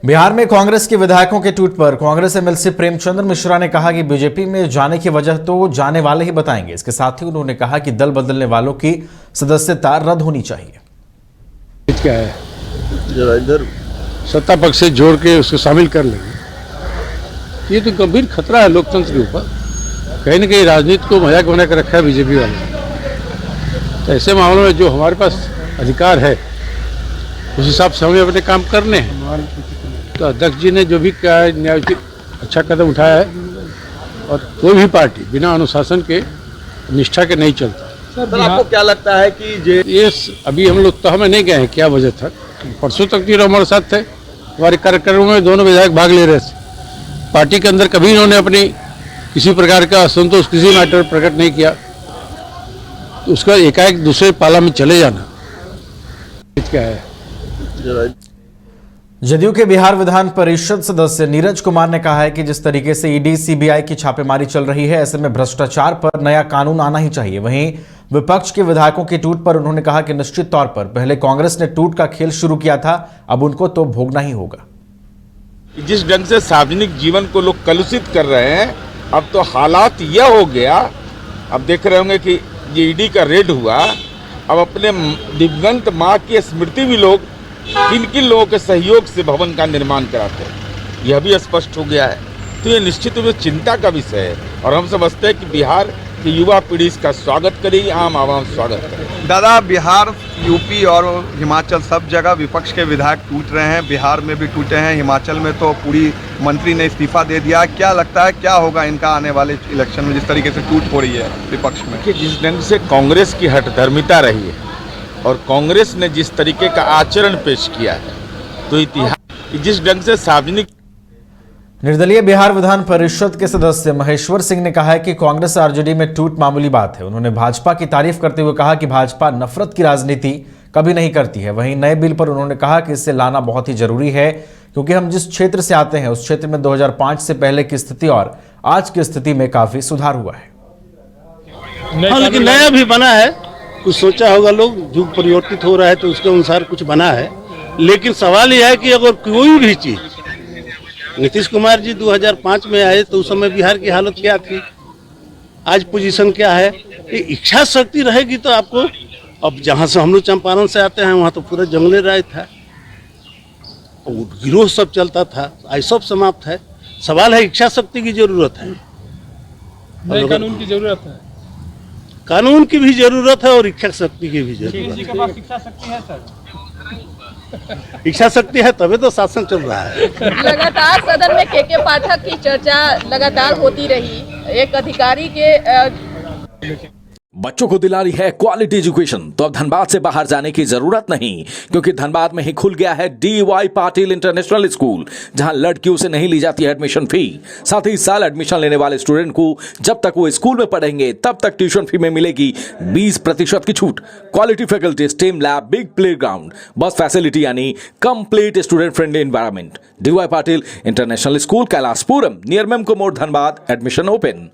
बिहार में कांग्रेस के विधायकों के ट्वीट पर कांग्रेस एमएलसी प्रेमचंद्र मिश्रा ने कहा कि बीजेपी में जाने की वजह तो जाने वाले ही बताएंगे। इसके साथ ही उन्होंने कहा कि दल बदलने वालों की सदस्यता रद्द होनी चाहिए। क्या है जरा इधर सत्ता पक्ष से जोड़ के उसको शामिल कर लेंगे, ये तो गंभीर खतरा है लोकतंत्र के ऊपर। कहीं न कहीं राजनीति को मजाक बना कर रखा है बीजेपी वाले। तो ऐसे मामलों में जो हमारे पास अधिकार है उस हिसाब से हमें अपने काम करने हैं। तो अध्यक्ष जी ने जो भी कहा है न्यायोचित अच्छा कदम उठाया है, और कोई भी पार्टी बिना अनुशासन के निष्ठा के नहीं चलता। सर आपको क्या लगता है कि ये अभी हम लोग तो हमें नहीं गए हैं क्या वजह था। परसों तक भी हमारे साथ थे, हमारे कार्यक्रमों में दोनों विधायक भाग ले रहे थे। पार्टी के अंदर कभी इन्होंने अपनी किसी प्रकार का असंतोष किसी मैटर प्रकट नहीं किया, तो उसका एकाएक दूसरे पाला में चले जाना क्या है। जदयू के बिहार विधान परिषद सदस्य नीरज कुमार ने कहा है कि जिस तरीके से ईडी सीबीआई की छापेमारी चल रही है, ऐसे में भ्रष्टाचार पर नया कानून आना ही चाहिए। वहीं विपक्ष के विधायकों के टूट पर उन्होंने कहा कि निश्चित तौर पर पहले कांग्रेस ने टूट का खेल शुरू किया था, अब उनको तो भोगना ही होगा। जिस ढंग से सार्वजनिक जीवन को लोग कलुषित कर रहे हैं, अब तो हालात यह हो गया, अब देख रहे होंगे कि ये ईडी का रेड हुआ, अब अपने दिवंगत माँ की स्मृति भी लोग किन किन लोगों के सहयोग से भवन का निर्माण कराते हैं, यह भी स्पष्ट हो गया है। तो ये निश्चित रूप से चिंता का विषय है, और हम समझते हैं कि बिहार की युवा पीढ़ी इसका स्वागत करेगी, आम आवाम स्वागत करेगी। दादा, बिहार, यूपी और हिमाचल सब जगह विपक्ष के विधायक टूट रहे हैं, बिहार में भी टूटे हैं, हिमाचल में तो पूरी मंत्री ने इस्तीफा दे दिया। क्या लगता है क्या होगा इनका आने वाले इलेक्शन में, जिस तरीके से टूट हो रही है विपक्ष में? कि जिस ढंग से कांग्रेस की हठधर्मिता रही है और कांग्रेस ने जिस तरीके का आचरण पेश किया है, तो इतिहास जिस ढंग से सार्वजनिक। निर्दलीय बिहार विधान परिषद के सदस्य महेश्वर सिंह ने कहा है कि कांग्रेस आरजेडी में टूट मामूली बात है। उन्होंने भाजपा की तारीफ करते हुए कहा कि भाजपा नफरत की राजनीति कभी नहीं करती है। वहीं नए बिल पर उन्होंने कहा कि इसे लाना बहुत ही जरूरी है, क्योंकि हम जिस क्षेत्र से आते हैं उस क्षेत्र में 2005 से पहले की स्थिति और आज की स्थिति में काफी सुधार हुआ है। लेकिन नया भी बना है, कुछ सोचा होगा लोग, युग परिवर्तित हो रहा है तो उसके अनुसार कुछ बना है। लेकिन सवाल यह है कि अगर कोई भी चीज, नीतीश कुमार जी 2005 में आए तो उस समय बिहार की हालत क्या थी, आज पोजीशन क्या है। ये इच्छा शक्ति रहेगी तो आपको, अब जहां से हम लोग चंपारण से आते हैं वहां तो पूरा जंगली राज था, गिरोह सब चलता था, आज सब समाप्त है। सवाल है इच्छा शक्ति की जरूरत है, नए कानून की जरूरत है, कानून की भी जरूरत है और इच्छा शक्ति की भी जरूरत है। किसी के पास इच्छा शक्ति है सर? इच्छा शक्ति है तभी तो शासन चल रहा है। लगातार सदन में के पाठक की चर्चा लगातार होती रही। एक अधिकारी के बच्चों को दिला रही है क्वालिटी एजुकेशन, तो अब धनबाद से बाहर जाने की जरूरत नहीं, क्योंकि धनबाद में ही खुल गया है DY पाटिल इंटरनेशनल स्कूल, जहां लड़कियों से नहीं ली जाती है एडमिशन फी। साथ ही इस साल एडमिशन लेने वाले स्टूडेंट को जब तक वो स्कूल में पढ़ेंगे तब तक ट्यूशन फी में मिलेगी 20% की छूट। Quality faculty, STEM lab, big play ground, bus facility यानी complete student friendly environment. DY Patil international school, Kailashpuram, near Memco मोड़, धनबाद। Admission open.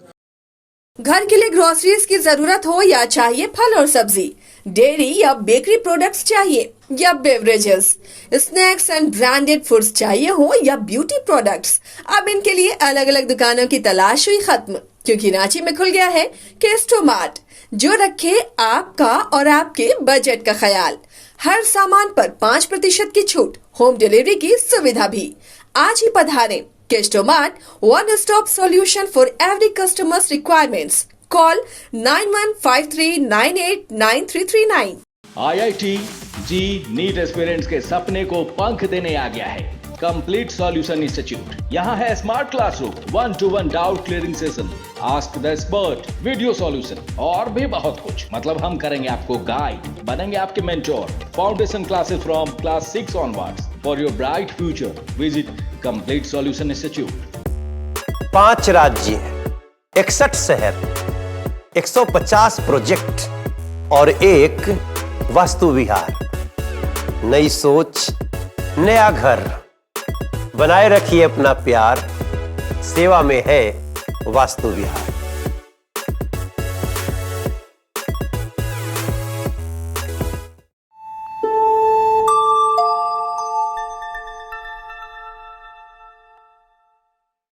घर के लिए ग्रोसरीज की जरूरत हो या चाहिए फल और सब्जी, डेयरी या बेकरी प्रोडक्ट्स चाहिए या beverages, snacks and branded foods चाहिए हो या ब्यूटी प्रोडक्ट्स, अब इनके लिए अलग अलग दुकानों की तलाश हुई खत्म, क्योंकि रांची में खुल गया है केस्टो मार्ट, जो रखे आपका और आपके बजट का ख्याल। हर सामान पर 5% की छूट, होम डिलीवरी की सुविधा भी। आज ही पधारें Kesto mart, one stop solution for every customer's requirements. Call 9153989339. IIT ji NEET aspirants के सपने को पंख देने आ गया है कंप्लीट सॉल्यूशन इंस्टीट्यूट। यहाँ है smart classroom, 1-to-1 doubt clearing session, ask the expert, video solution और भी बहुत कुछ। मतलब हम करेंगे आपको गाइड, बनेंगे आपके mentor. Foundation classes from class 6 onwards for your bright future. Visit complete solution institute. 5 राज्य, 61 शहर, 150 प्रोजेक्ट और एक वास्तु विहार। नई सोच, नया घर। बनाए रखिए अपना प्यार, सेवा में है वास्तु विहार।